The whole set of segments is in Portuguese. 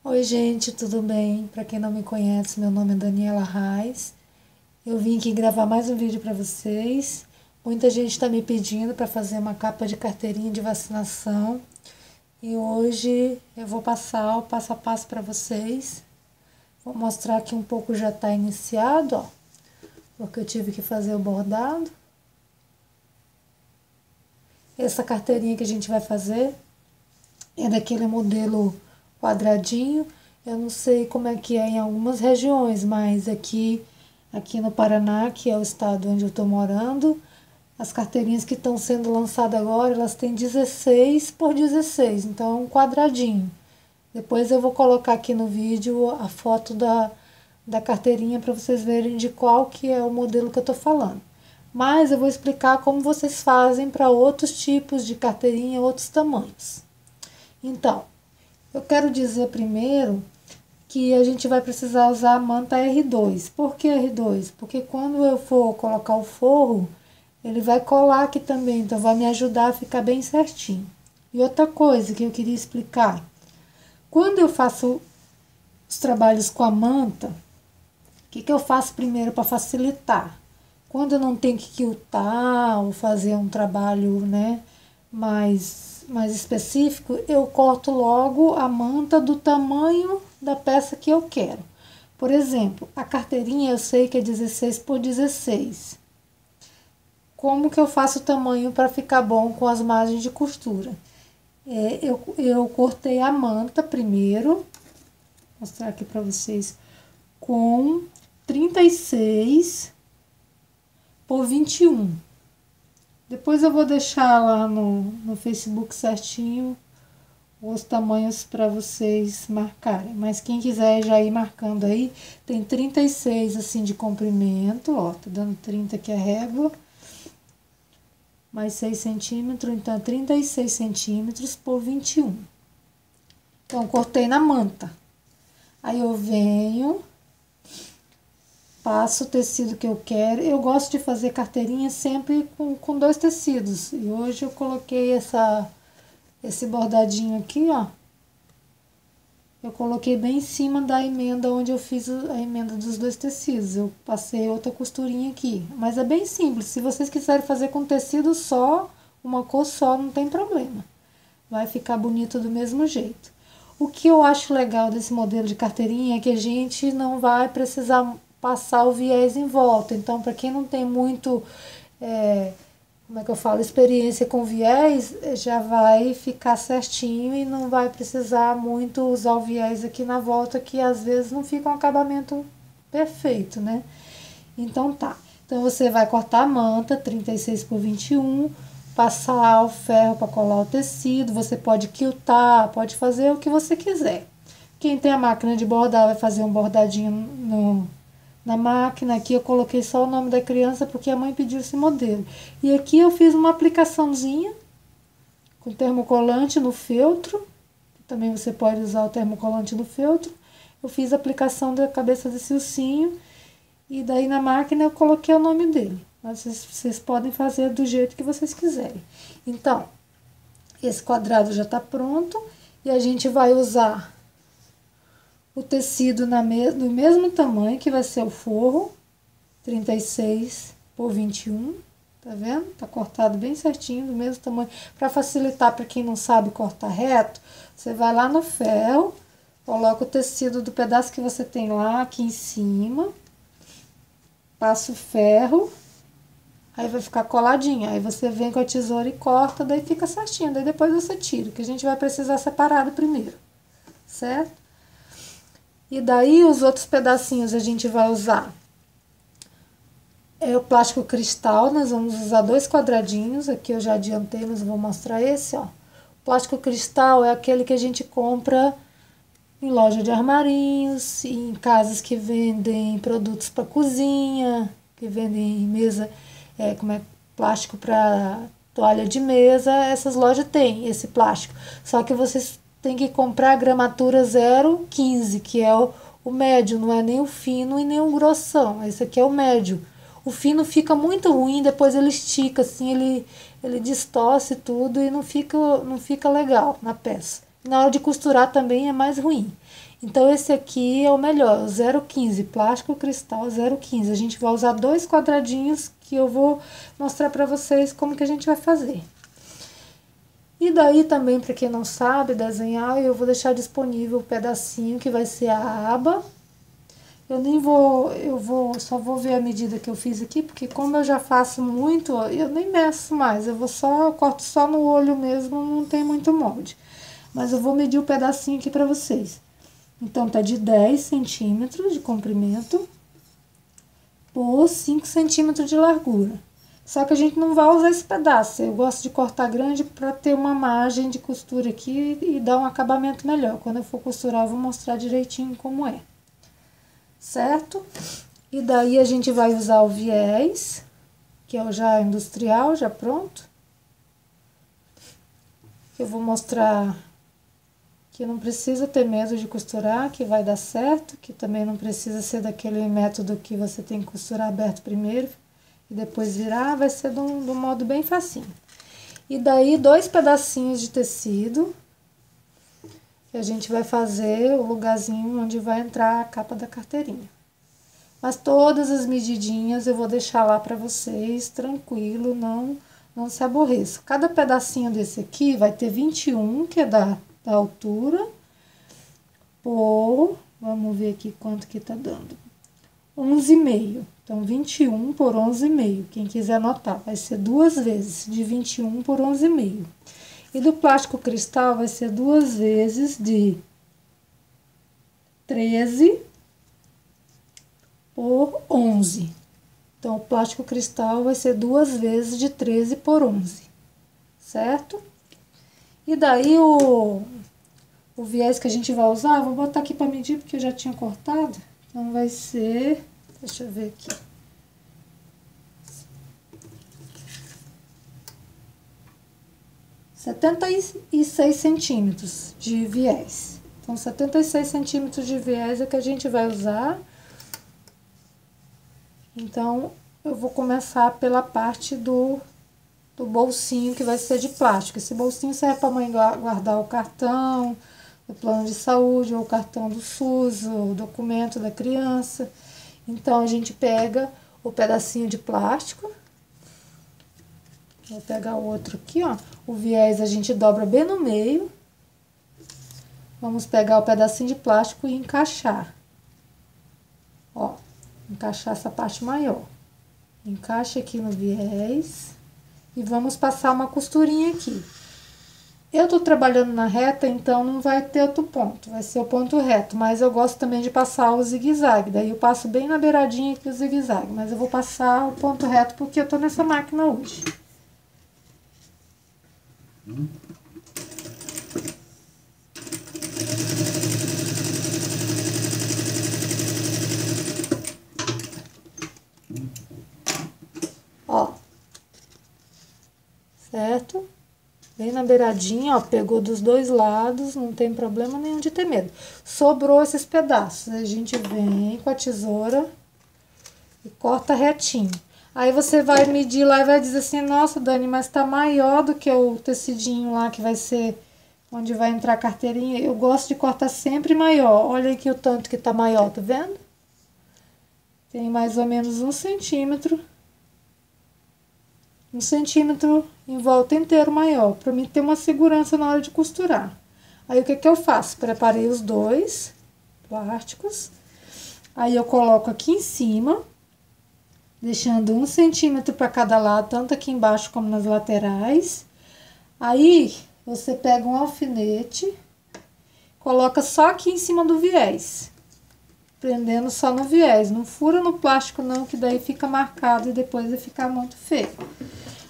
Oi, gente, tudo bem? Para quem não me conhece, meu nome é Daniela Reis. Eu vim aqui gravar mais um vídeo para vocês. Muita gente está me pedindo para fazer uma capa de carteirinha de vacinação e hoje eu vou passar o passo a passo para vocês. Vou mostrar que um pouco já está iniciado, ó, porque eu tive que fazer o bordado. Essa carteirinha que a gente vai fazer é daquele modelo quadradinho. Eu não sei como é que é em algumas regiões, mas aqui no Paraná, que é o estado onde eu estou morando, as carteirinhas que estão sendo lançadas agora, elas têm 16 por 16, então é um quadradinho. Depois eu vou colocar aqui no vídeo a foto da carteirinha para vocês verem de qual que é o modelo que eu estou falando. Mas eu vou explicar como vocês fazem para outros tipos de carteirinha, outros tamanhos. Então, eu quero dizer primeiro que a gente vai precisar usar a manta R2. Por que R2? Porque quando eu for colocar o forro, ele vai colar aqui também, então vai me ajudar a ficar bem certinho. E outra coisa que eu queria explicar, quando eu faço os trabalhos com a manta, o que eu faço primeiro para facilitar? Quando eu não tenho que quiltar ou fazer um trabalho, né, mais específico, eu corto logo a manta do tamanho da peça que eu quero. Por exemplo, a carteirinha eu sei que é 16 por 16. Como que eu faço o tamanho para ficar bom com as margens de costura? Eu cortei a manta primeiro, vou mostrar aqui para vocês, com 36 por 21. Depois eu vou deixar lá no Facebook certinho os tamanhos para vocês marcarem. Mas quem quiser já ir marcando aí, tem 36 assim de comprimento, ó, tá dando 30 aqui a régua. Mais 6 centímetros, então 36 centímetros por 21. Então, cortei na manta. Aí eu venho, passo o tecido que eu quero. Eu gosto de fazer carteirinha sempre com dois tecidos. E hoje eu coloquei esse bordadinho aqui, ó. Eu coloquei bem em cima da emenda onde eu fiz a emenda dos dois tecidos. Eu passei outra costurinha aqui. Mas é bem simples. Se vocês quiserem fazer com tecido só, uma cor só, não tem problema. Vai ficar bonito do mesmo jeito. O que eu acho legal desse modelo de carteirinha é que a gente não vai precisar passar o viés em volta. Então, para quem não tem muito, como é que eu falo, experiência com viés, já vai ficar certinho e não vai precisar muito usar o viés aqui na volta, que às vezes não fica um acabamento perfeito, né? Então tá. Então você vai cortar a manta 36 por 21, passar o ferro para colar o tecido, você pode quiltar, pode fazer o que você quiser. Quem tem a máquina de bordar vai fazer um bordadinho na máquina. Aqui eu coloquei só o nome da criança porque a mãe pediu esse modelo. E aqui eu fiz uma aplicaçãozinha com termocolante no feltro. Também você pode usar o termocolante no feltro. Eu fiz a aplicação da cabeça desse ursinho e daí na máquina eu coloquei o nome dele. Mas vocês podem fazer do jeito que vocês quiserem. Então, esse quadrado já está pronto e a gente vai usar o tecido no mesmo tamanho, que vai ser o forro, 36 por 21, tá vendo? Tá cortado bem certinho, do mesmo tamanho. Para facilitar para quem não sabe cortar reto, você vai lá no ferro, coloca o tecido do pedaço que você tem lá aqui em cima, passa o ferro, aí vai ficar coladinho. Aí você vem com a tesoura e corta, daí fica certinho. Daí depois você tira, que a gente vai precisar separado primeiro, certo? E daí os outros pedacinhos a gente vai usar o plástico cristal. Nós vamos usar 2 quadradinhos, aqui eu já adiantei, mas eu vou mostrar esse, ó. O plástico cristal é aquele que a gente compra em loja de armarinhos, em casas que vendem produtos para cozinha, que vendem mesa, plástico para toalha de mesa. Essas lojas têm esse plástico, só que vocês tem que comprar a gramatura 0,15, que é o médio, não é nem o fino e nem o grossão. Esse aqui é o médio. O fino fica muito ruim, depois ele estica, assim, ele distorce tudo e não fica legal na peça. Na hora de costurar também é mais ruim. Então, esse aqui é o melhor, o 015, plástico cristal 015. A gente vai usar 2 quadradinhos que eu vou mostrar pra vocês como que a gente vai fazer. E daí também, para quem não sabe desenhar, eu vou deixar disponível o pedacinho que vai ser a aba. Só vou ver a medida que eu fiz aqui, porque como eu já faço muito, eu nem meço mais, eu corto só no olho mesmo, não tem muito molde. Mas eu vou medir o pedacinho aqui pra vocês. Então, tá de 10 centímetros de comprimento por 5 centímetros de largura. Só que a gente não vai usar esse pedaço, eu gosto de cortar grande para ter uma margem de costura aqui e dar um acabamento melhor. Quando eu for costurar, eu vou mostrar direitinho como é. Certo? E daí a gente vai usar o viés, que é o já industrial, já pronto. Eu vou mostrar que não precisa ter medo de costurar, que vai dar certo, que também não precisa ser daquele método que você tem que costurar aberto primeiro e depois virar, vai ser de um modo bem facinho. E daí 2 pedacinhos de tecido, que a gente vai fazer o lugarzinho onde vai entrar a capa da carteirinha. Mas todas as medidinhas eu vou deixar lá para vocês, tranquilo, não se aborreçam. Cada pedacinho desse aqui vai ter 21, que é da altura, por, vamos ver aqui quanto que tá dando, 11,5. Então, 21 por 11,5. Quem quiser anotar, vai ser 2 vezes de 21 por 11,5. E do plástico cristal vai ser 2 vezes de 13 por 11. Então, o plástico cristal vai ser 2 vezes de 13 por 11, certo? E daí, o viés que a gente vai usar, vou botar aqui para medir, porque eu já tinha cortado. Então, vai ser, deixa eu ver aqui. ,76 centímetros de viés. Então, 76 centímetros de viés é que a gente vai usar. Então, eu vou começar pela parte do bolsinho, que vai ser de plástico. Esse bolsinho serve para a mãe guardar o cartão do plano de saúde, ou o cartão do SUS, o documento da criança. Então, a gente pega o pedacinho de plástico. Vou pegar o outro aqui, ó. O viés a gente dobra bem no meio. Vamos pegar o pedacinho de plástico e encaixar. Ó, encaixar essa parte maior. Encaixa aqui no viés. E vamos passar uma costurinha aqui. Eu tô trabalhando na reta, então não vai ter outro ponto. Vai ser o ponto reto. Mas eu gosto também de passar o zigue-zague. Daí eu passo bem na beiradinha aqui o zigue-zague. Mas eu vou passar o ponto reto porque eu tô nessa máquina hoje. Ó, certo? Bem na beiradinha, ó, pegou dos 2 lados, não tem problema nenhum de ter medo. Sobrou esses pedaços, a gente vem com a tesoura e corta retinho. Aí você vai medir lá e vai dizer assim, nossa, Dani, mas tá maior do que o tecidinho lá que vai ser onde vai entrar a carteirinha. Eu gosto de cortar sempre maior. Olha aqui o tanto que tá maior, tá vendo? Tem mais ou menos 1 centímetro. 1 centímetro em volta inteiro maior, para mim ter uma segurança na hora de costurar. Aí, o que que eu faço? Preparei os 2 plásticos. Aí, eu coloco aqui em cima, deixando 1 centímetro para cada lado, tanto aqui embaixo como nas laterais. Aí, você pega um alfinete, coloca só aqui em cima do viés, prendendo só no viés. Não fura no plástico não, que daí fica marcado e depois vai ficar muito feio.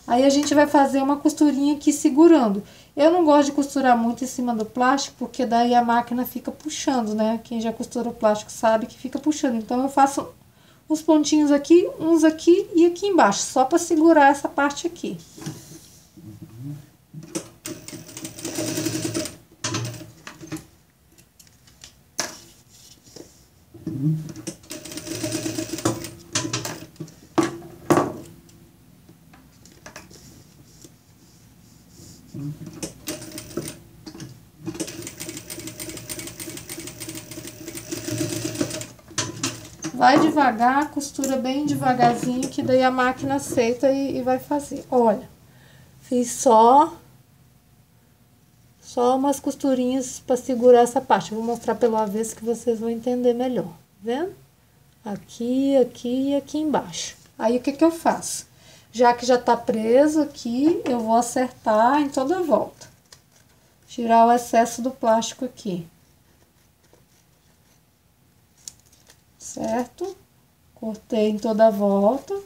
Aí, a gente vai fazer uma costurinha aqui segurando. Eu não gosto de costurar muito em cima do plástico, porque daí a máquina fica puxando, né? Quem já costura o plástico sabe que fica puxando. Então, eu faço uns pontinhos aqui, uns aqui e aqui embaixo, só para segurar essa parte aqui. Vai devagar, costura bem devagarzinho, que daí a máquina aceita e vai fazer. Olha, fiz só umas costurinhas para segurar essa parte. Eu vou mostrar pelo avesso que vocês vão entender melhor, tá vendo? Aqui, aqui e aqui embaixo. Aí, o que eu faço? Já que já tá preso aqui, eu vou acertar em toda a volta. Tirar o excesso do plástico aqui. Certo? Cortei em toda a volta.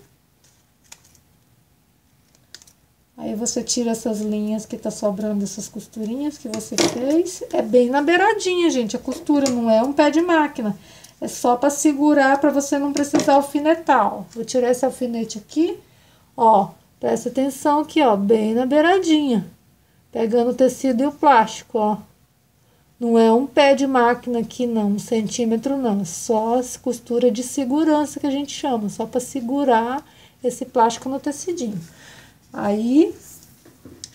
Aí, você tira essas linhas que tá sobrando, essas costurinhas que você fez. É bem na beiradinha, gente, a costura, não é um pé de máquina. É só pra segurar, pra você não precisar alfinetar, ó. Vou tirar esse alfinete aqui, ó. Presta atenção aqui, ó, bem na beiradinha. Pegando o tecido e o plástico, ó. Não é um pé de máquina aqui, não, 1 centímetro, não. É só as costura de segurança que a gente chama, só pra segurar esse plástico no tecidinho. Aí,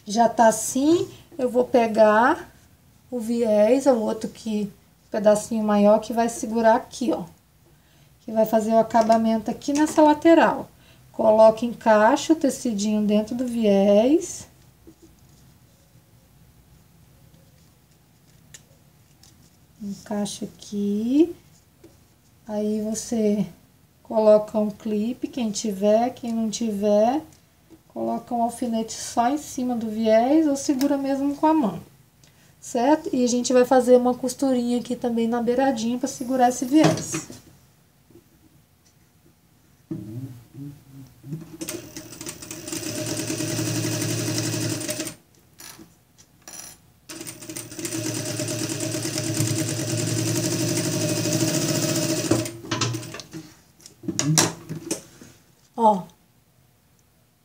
já tá assim, eu vou pegar o viés, o outro que, pedacinho maior, que vai segurar aqui, ó. Que vai fazer o acabamento aqui nessa lateral. Coloco, encaixa o tecidinho dentro do viés. Encaixa aqui. Aí, você coloca um clipe, quem tiver, quem não tiver... Coloca um alfinete só em cima do viés ou segura mesmo com a mão, certo? E a gente vai fazer uma costurinha aqui também na beiradinha para segurar esse viés. Ó.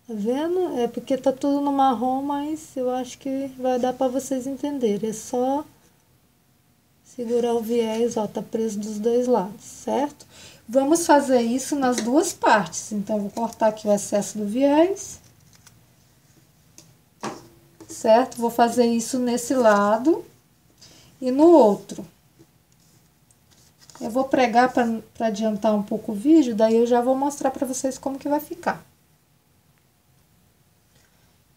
Tá vendo? É porque tá tudo no marrom, mas eu acho que vai dar pra vocês entenderem. É só segurar o viés, ó, tá preso dos dois lados, certo? Vamos fazer isso nas duas partes. Então, eu vou cortar aqui o excesso do viés. Certo? Vou fazer isso nesse lado e no outro. Eu vou pregar pra adiantar um pouco o vídeo, daí eu já vou mostrar pra vocês como que vai ficar.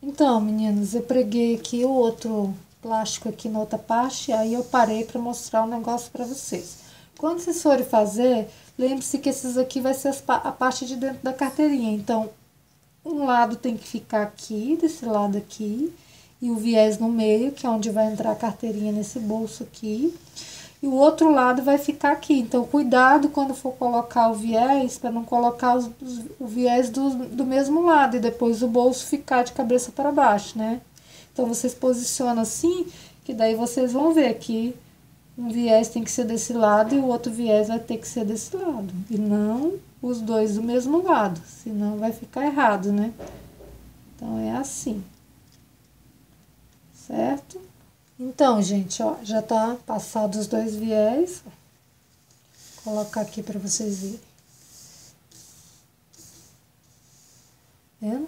Então, meninas, eu preguei aqui o outro plástico aqui na outra parte, aí eu parei para mostrar um negócio para vocês. Quando vocês forem fazer, lembre-se que esses aqui vai ser a parte de dentro da carteirinha. Então, um lado tem que ficar aqui, desse lado aqui, e o viés no meio, que é onde vai entrar a carteirinha nesse bolso aqui. E o outro lado vai ficar aqui. Então, cuidado quando for colocar o viés, para não colocar o viés do mesmo lado e depois o bolso ficar de cabeça para baixo, né? Então, vocês posicionam assim, que daí vocês vão ver que um viés tem que ser desse lado e o outro viés vai ter que ser desse lado. E não os dois do mesmo lado, senão vai ficar errado, né? Então, é assim. Certo? Então, gente, ó, já tá passado os dois viés. Vou colocar aqui pra vocês verem. Vendo?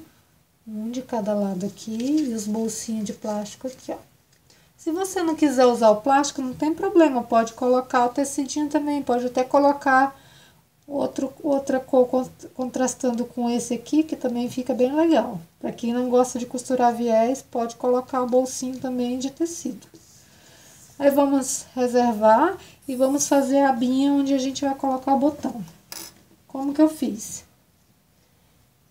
Um de cada lado aqui e os bolsinhos de plástico aqui, ó. Se você não quiser usar o plástico, não tem problema, pode colocar o tecidinho também, pode até colocar outra cor contrastando com esse aqui, que também fica bem legal. Para quem não gosta de costurar viés, pode colocar o bolsinho também de tecido. Aí, vamos reservar e vamos fazer a abinha onde a gente vai colocar o botão. Como que eu fiz?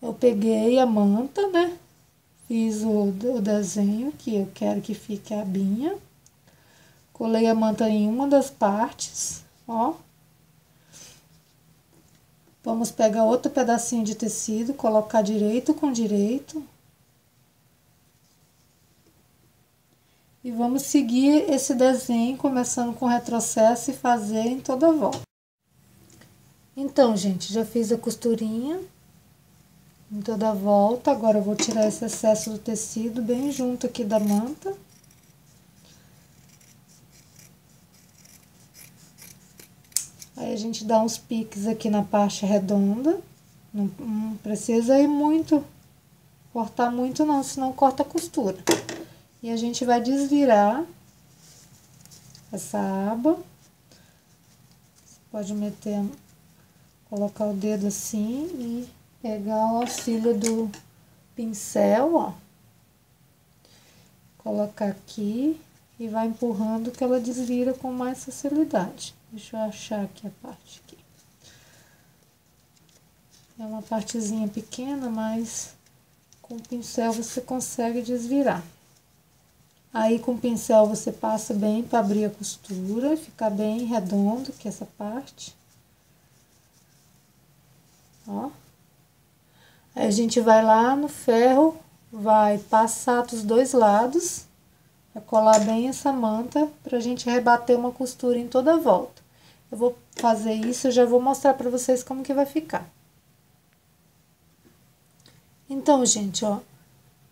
Eu peguei a manta, né? Fiz o desenho que eu quero que fique a abinha. Colei a manta em uma das partes, ó. Vamos pegar outro pedacinho de tecido, colocar direito com direito. E vamos seguir esse desenho, começando com retrocesso e fazer em toda a volta. Então, gente, já fiz a costurinha em toda a volta. Agora, eu vou tirar esse excesso do tecido bem junto aqui da manta. Aí, a gente dá uns piques aqui na parte redonda. Não precisa ir muito, cortar muito não, senão corta a costura. E a gente vai desvirar essa aba. Você pode meter Colocar o dedo assim e pegar o auxílio do pincel, ó. Colocar aqui e vai empurrando que ela desvira com mais facilidade. Deixa eu achar aqui a parte aqui. É uma partezinha pequena, mas com o pincel você consegue desvirar. Aí com o pincel você passa bem para abrir a costura, ficar bem redondo, que é essa parte. Ó. Aí a gente vai lá no ferro, vai passar dos dois lados, para colar bem essa manta, pra gente rebater uma costura em toda a volta. Eu vou fazer isso, eu já vou mostrar pra vocês como que vai ficar. Então, gente, ó,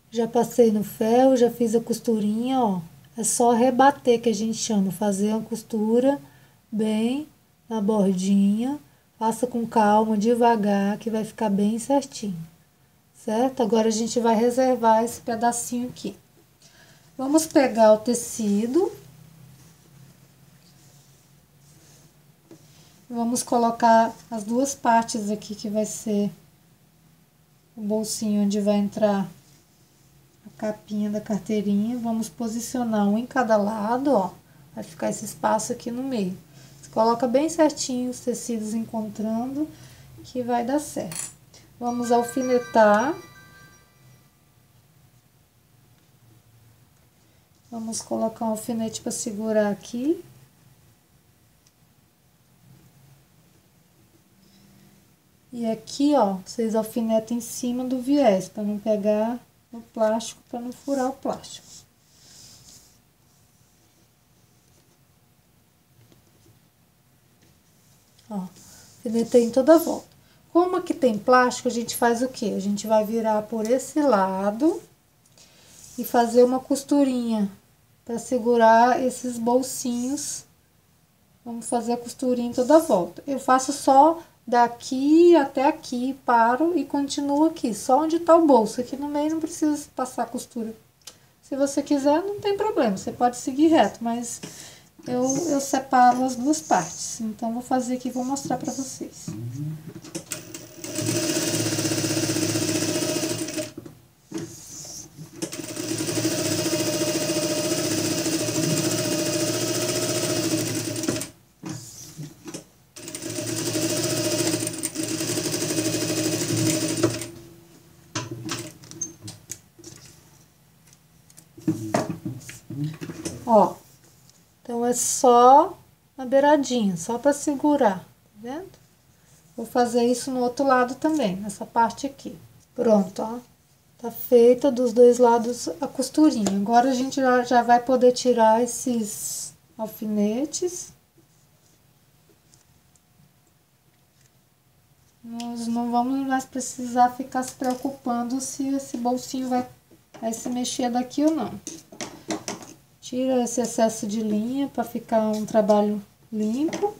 já passei no ferro, já fiz a costurinha, ó. É só rebater, que a gente chama, fazer uma costura bem na bordinha. Faça com calma, devagar, que vai ficar bem certinho, certo? Agora a gente vai reservar esse pedacinho aqui. Vamos pegar o tecido. Vamos colocar as duas partes aqui, que vai ser o bolsinho onde vai entrar a capinha da carteirinha. Vamos posicionar um em cada lado, ó. Vai ficar esse espaço aqui no meio. Você coloca bem certinho os tecidos encontrando, que vai dar certo. Vamos alfinetar. Vamos colocar um alfinete para segurar aqui. E aqui, ó, vocês alfinetam em cima do viés, para não pegar no plástico, para não furar o plástico. Ó, alfinetei em toda a volta. Como aqui tem plástico, a gente faz o quê? A gente vai virar por esse lado e fazer uma costurinha para segurar esses bolsinhos. Vamos fazer a costurinha em toda a volta. Eu faço só daqui até aqui, paro e continuo aqui, só onde tá o bolso. Aqui no meio não precisa passar costura. Se você quiser, não tem problema, você pode seguir reto, mas eu separo as duas partes. Então, vou fazer aqui e vou mostrar pra vocês. Ó, então é só na beiradinha, só pra segurar, tá vendo? Vou fazer isso no outro lado também, nessa parte aqui. Pronto, ó. Tá feita dos dois lados a costurinha. Agora a gente já vai poder tirar esses alfinetes. Nós não vamos mais precisar ficar se preocupando se esse bolsinho vai se mexer daqui ou não. Tira esse excesso de linha para ficar um trabalho limpo,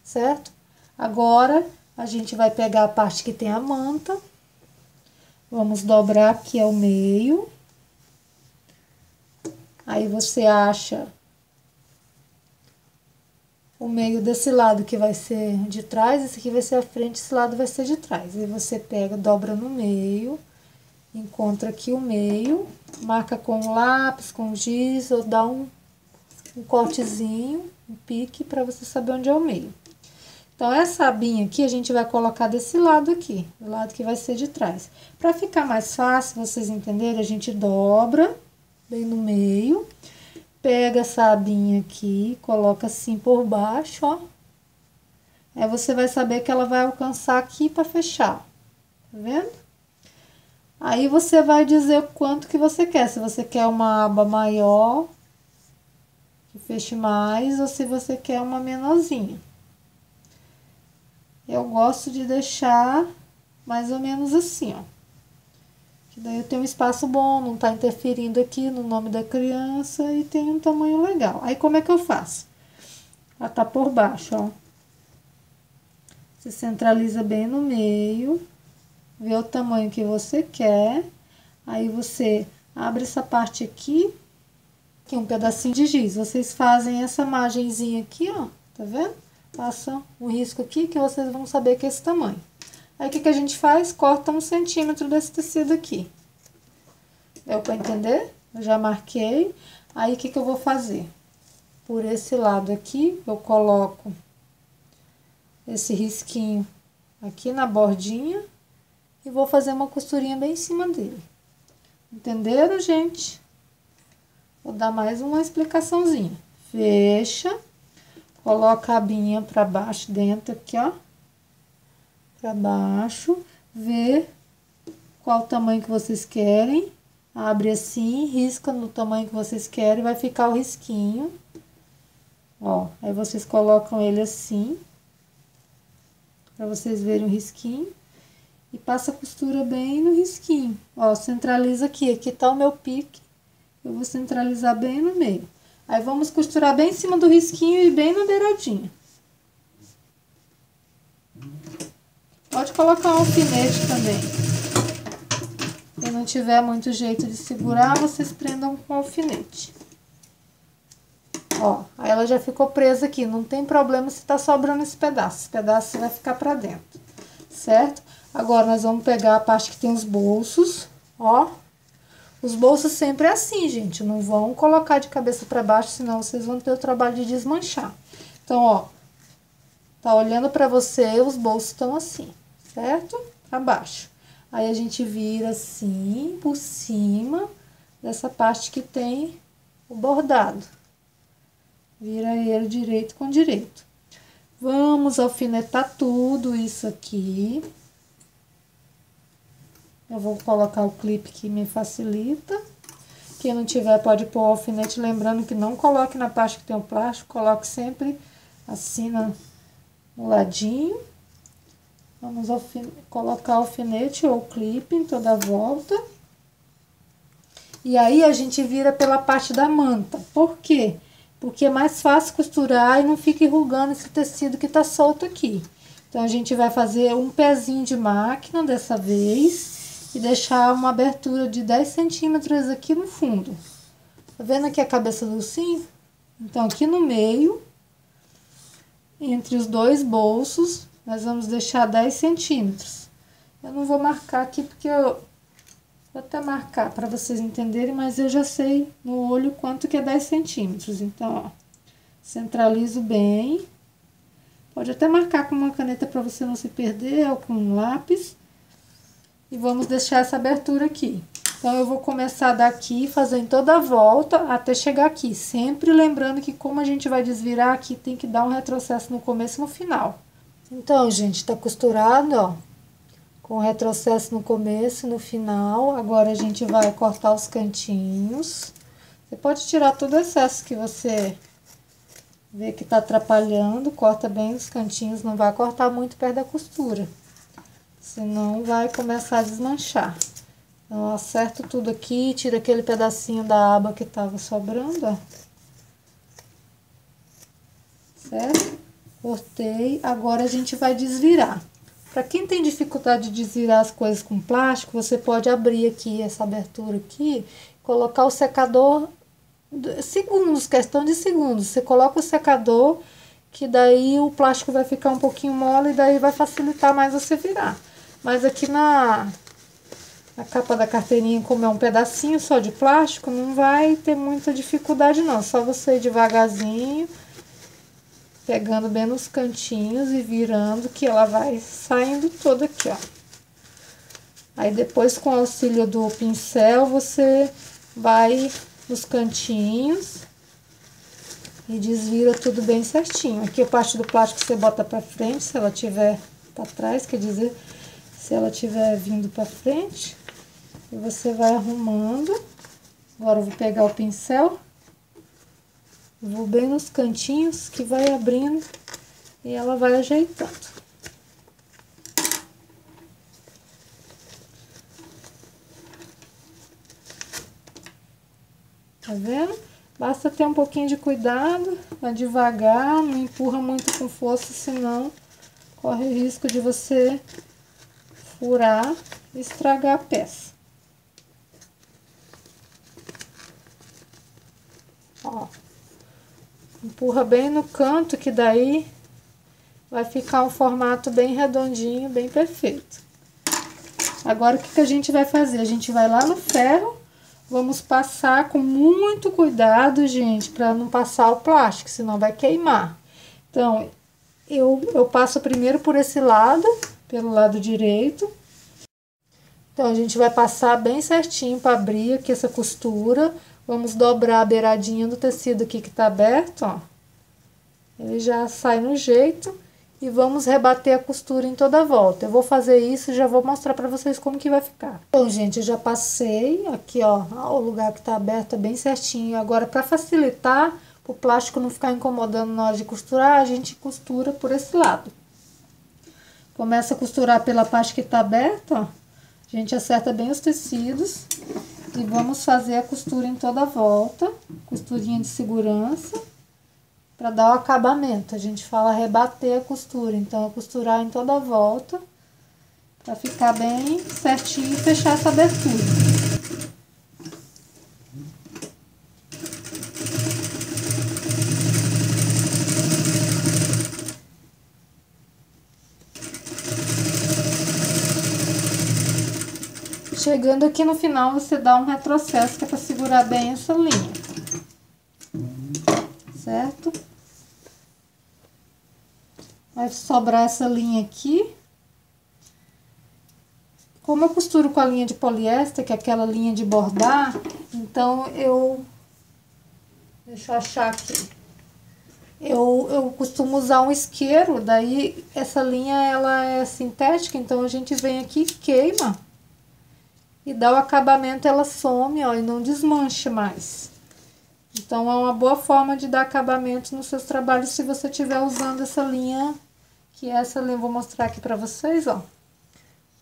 certo? Agora, a gente vai pegar a parte que tem a manta. Vamos dobrar aqui ao meio. Aí, você acha o meio desse lado que vai ser de trás, esse aqui vai ser a frente, esse lado vai ser de trás. Aí, você pega, dobra no meio, encontra aqui o meio, marca com lápis, com giz, ou dá um cortezinho, um pique, para você saber onde é o meio. Então, essa abinha aqui, a gente vai colocar desse lado aqui, do lado que vai ser de trás. Para ficar mais fácil, vocês entenderem, a gente dobra bem no meio, pega essa abinha aqui, coloca assim por baixo, ó. Aí, você vai saber que ela vai alcançar aqui para fechar, tá vendo? Aí, você vai dizer o quanto que você quer, se você quer uma aba maior, que feche mais, ou se você quer uma menorzinha. Eu gosto de deixar mais ou menos assim, ó. Que daí eu tenho um espaço bom, não tá interferindo aqui no nome da criança e tem um tamanho legal. Aí, como é que eu faço? Ela tá por baixo, ó. Você centraliza bem no meio, vê o tamanho que você quer. Aí, você abre essa parte aqui, que é um pedacinho de giz. Vocês fazem essa margenzinha aqui, ó, tá vendo? Passa um risco aqui que vocês vão saber que é esse tamanho. Aí, o que a gente faz? Corta 1 centímetro desse tecido aqui. Deu pra entender? Eu já marquei. Aí, o que eu vou fazer? Por esse lado aqui, eu coloco esse risquinho aqui na bordinha e vou fazer uma costurinha bem em cima dele. Entenderam, gente? Vou dar mais uma explicaçãozinha. Fecha, coloca a abinha pra baixo, dentro aqui, ó. Pra baixo, vê qual o tamanho que vocês querem. Abre assim, risca no tamanho que vocês querem, vai ficar o risquinho. Ó, aí vocês colocam ele assim, pra vocês verem o risquinho. E passa a costura bem no risquinho. Ó, centraliza aqui, aqui tá o meu pique. Eu vou centralizar bem no meio. Aí, vamos costurar bem em cima do risquinho e bem na beiradinha. Pode colocar um alfinete também. Se não tiver muito jeito de segurar, vocês prendam com alfinete. Ó, aí ela já ficou presa aqui. Não tem problema se tá sobrando esse pedaço. Esse pedaço vai ficar pra dentro, certo? Agora, nós vamos pegar a parte que tem os bolsos, ó. Os bolsos sempre é assim, gente. Não vão colocar de cabeça pra baixo, senão vocês vão ter o trabalho de desmanchar. Então, ó, tá olhando pra você, os bolsos estão assim, certo? Pra baixo. Aí, a gente vira assim, por cima dessa parte que tem o bordado. Vira ele direito com direito. Vamos alfinetar tudo isso aqui. Eu vou colocar o clipe que me facilita. Quem não tiver pode pôr o alfinete, lembrando que não coloque na parte que tem o plástico, coloque sempre assim no ladinho. Vamos colocar o alfinete ou clipe em toda a volta. E aí, a gente vira pela parte da manta. Por quê? Porque é mais fácil costurar e não fica enrugando esse tecido que tá solto aqui. Então, a gente vai fazer um pezinho de máquina dessa vez. E deixar uma abertura de 10 centímetros aqui no fundo. Tá vendo aqui a cabeça do ursinho? Então, aqui no meio, entre os dois bolsos, nós vamos deixar 10 centímetros. Eu não vou marcar aqui porque eu vou até marcar para vocês entenderem, mas eu já sei no olho quanto que é 10 centímetros. Então, ó, centralizo bem. Pode até marcar com uma caneta para você não se perder ou com um lápis. E vamos deixar essa abertura aqui. Então, eu vou começar daqui, fazendo toda a volta até chegar aqui. Sempre lembrando que como a gente vai desvirar aqui, tem que dar um retrocesso no começo e no final. Então, gente, tá costurado, ó. Com retrocesso no começo e no final. Agora, a gente vai cortar os cantinhos. Você pode tirar todo o excesso que você vê que tá atrapalhando. Corta bem os cantinhos, não vai cortar muito perto da costura. Senão vai começar a desmanchar. Então, acerto tudo aqui, tira aquele pedacinho da aba que tava sobrando, ó. Certo? Cortei. Agora, a gente vai desvirar. Pra quem tem dificuldade de desvirar as coisas com plástico, você pode abrir aqui, essa abertura aqui, colocar o secador, segundos, questão de segundos. Você coloca o secador, que daí o plástico vai ficar um pouquinho mole e daí vai facilitar mais você virar. Mas aqui na capa da carteirinha, como é um pedacinho só de plástico, não vai ter muita dificuldade não. Só você ir devagarzinho, pegando bem nos cantinhos e virando, que ela vai saindo toda aqui, ó. Aí depois, com o auxílio do pincel, você vai nos cantinhos e desvira tudo bem certinho. Aqui a parte do plástico você bota pra frente, se ela tiver pra trás, quer dizer, se ela tiver vindo pra frente, e você vai arrumando. Agora eu vou pegar o pincel, vou bem nos cantinhos que vai abrindo e ela vai ajeitando. Tá vendo? Basta ter um pouquinho de cuidado, vai devagar, não empurra muito com força, senão corre o risco de você furar e estragar a peça. Ó, empurra bem no canto, que daí vai ficar um formato bem redondinho, bem perfeito. Agora, o que que a gente vai fazer? A gente vai lá no ferro, vamos passar com muito cuidado, gente, para não passar o plástico, senão vai queimar. Então, eu passo primeiro por esse lado, pelo lado direito. Então, a gente vai passar bem certinho para abrir aqui essa costura. Vamos dobrar a beiradinha do tecido aqui que tá aberto, ó. Ele já sai no jeito. E vamos rebater a costura em toda a volta. Eu vou fazer isso e já vou mostrar pra vocês como que vai ficar. Então, gente, eu já passei aqui, ó, o lugar que tá aberto é bem certinho. Agora, pra facilitar, o plástico não ficar incomodando na hora de costurar, a gente costura por esse lado. Começa a costurar pela parte que tá aberta, ó. A gente acerta bem os tecidos e vamos fazer a costura em toda a volta, costurinha de segurança. Para dar o acabamento, a gente fala rebater a costura, então é costurar em toda a volta, para ficar bem certinho e fechar essa abertura. Chegando aqui no final, você dá um retrocesso, que é para segurar bem essa linha, certo? Vai sobrar essa linha aqui. Como eu costuro com a linha de poliéster, que é aquela linha de bordar, então deixa eu achar aqui. Eu costumo usar um isqueiro, daí essa linha ela é sintética, então a gente vem aqui, queima e dá o acabamento, ela some, ó, e não desmancha mais. Então é uma boa forma de dar acabamento nos seus trabalhos se você estiver usando essa linha. Que essa linha eu vou mostrar aqui pra vocês, ó.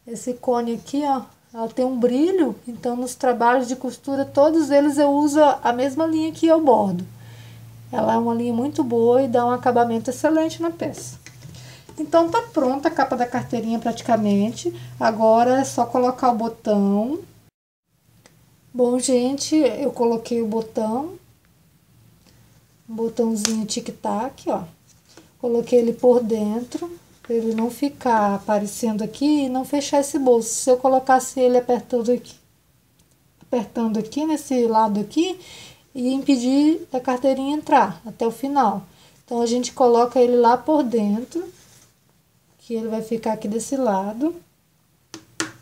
Esse cone aqui, ó, ela tem um brilho, então nos trabalhos de costura, todos eles eu uso a mesma linha que eu bordo. Ela é uma linha muito boa e dá um acabamento excelente na peça. Então, tá pronta a capa da carteirinha praticamente. Agora é só colocar o botão. Bom, gente, eu coloquei o botão. Um botãozinho tic-tac, ó. Coloquei ele por dentro, para ele não ficar aparecendo aqui e não fechar esse bolso. Se eu colocasse ele apertando aqui nesse lado aqui, ia impedir a carteirinha entrar até o final. Então, a gente coloca ele lá por dentro, que ele vai ficar aqui desse lado.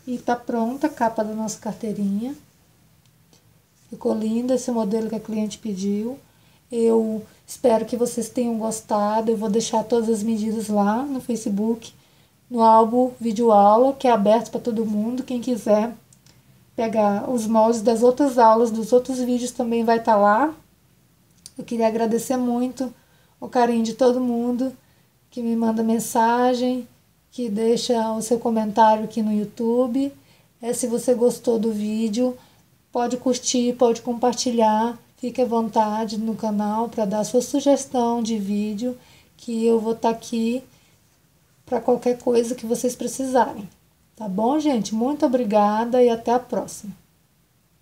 E tá pronta a capa da nossa carteirinha. Ficou lindo esse modelo que a cliente pediu. Eu espero que vocês tenham gostado. Eu vou deixar todas as medidas lá no Facebook, no álbum vídeo aula, que é aberto para todo mundo. Quem quiser pegar os moldes das outras aulas, dos outros vídeos, também vai estar lá. Eu queria agradecer muito o carinho de todo mundo que me manda mensagem, que deixa o seu comentário aqui no YouTube. Se você gostou do vídeo, pode curtir, pode compartilhar. Fique à vontade no canal para dar sua sugestão de vídeo, que eu vou estar aqui para qualquer coisa que vocês precisarem. Tá bom, gente? Muito obrigada e até a próxima.